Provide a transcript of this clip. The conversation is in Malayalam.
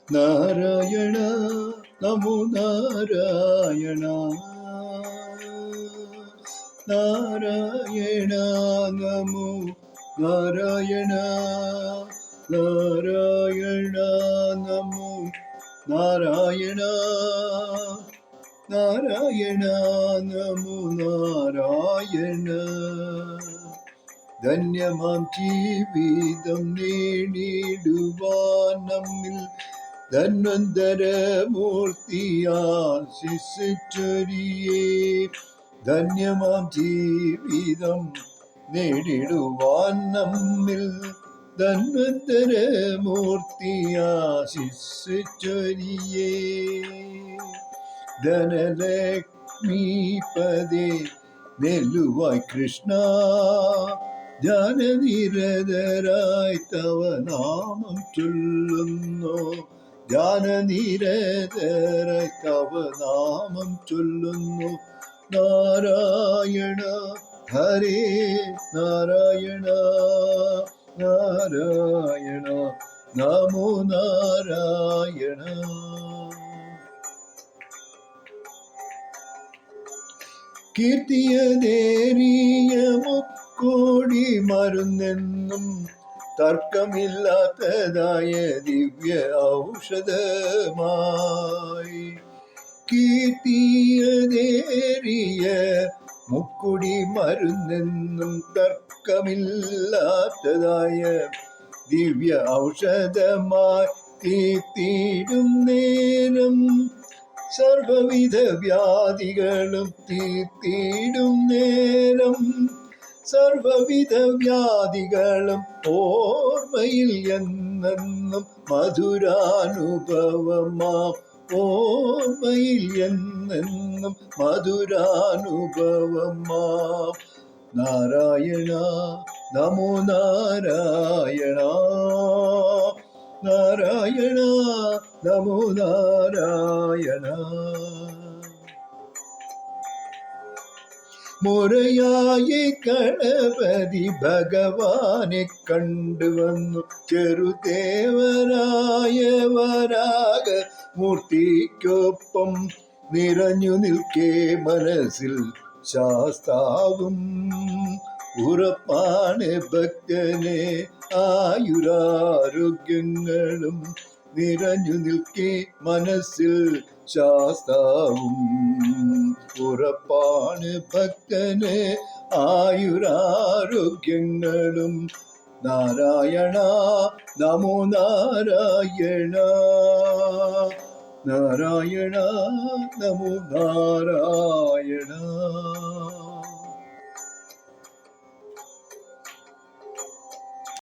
നാരായണ നമോ നാരായണ നാരായണ നമോ നാരായണ നാരായണ നമോ നാരായണ നാരായണ നമോ നാരായണ ധന്യമാം ജീവിതം നേടിടുവാൻ നമ്മിൽ ധന്വന്തരമൂർത്തിയാശിച്ചൊരിയേ ധന്യമാം ജീവിതം നേടിടുവാൻ നമ്മിൽ ധന്വന്തരമൂർത്തിയാശിച്ചൊരിയേ ധനലക്ഷ്മീപദേ നെല്ലുവായ് കൃഷ്ണ ധ്യാനനിരതരായി തവ നാമം ചൊല്ലുന്നു ധ്യാനനിരതരായി തവ നാമം ചൊല്ലുന്നു നാരായണ ഹരേ നാരായണ നാരായണ നമോ നാരായണ കീർത്തിയതേറിയ മുക്കോടി മരുന്നെന്നും തർക്കമില്ലാത്തതായ ദിവ്യ ഔഷധമായി കീർത്തിയതേറിയ മുക്കുടി മരുന്നെന്നും തർക്കമില്ലാത്തതായ ദിവ്യ ഔഷധമായി തീർത്തിടും നേരം സർവവിധ വ്യാധികളും തീർത്തിടും നേരം സർവവിധ വ്യാധികളും ഓർമ്മയിൽ എന്നെന്നും മധുരാനുഭവമാം ഓർമ്മയിൽ എന്നെന്നും മധുരാനുഭവമാം നാരായണ നമോ നാരായണ നാരായണ നമോ നാരായണ മുറയായി ഗണപതി ഭഗവാനെ കണ്ടുവന്നു ചെറുദേവനായ വരാഗ മൂർത്തിക്കൊപ്പം നിറഞ്ഞു നിൽക്കേ മനസ്സിൽ ശാസ്താവും ഉറപ്പാണ് ഭക്തനെ ആയുരാരോഗ്യങ്ങളും നിറഞ്ഞു നിൽക്കേ മനസ്സിൽ ശാസ്താവും ഉറപ്പാണ് ഭക്തന് ആയുരാരോഗ്യങ്ങളും നാരായണ നമോ നാരായണ നാരായണ നമോ നാരായണ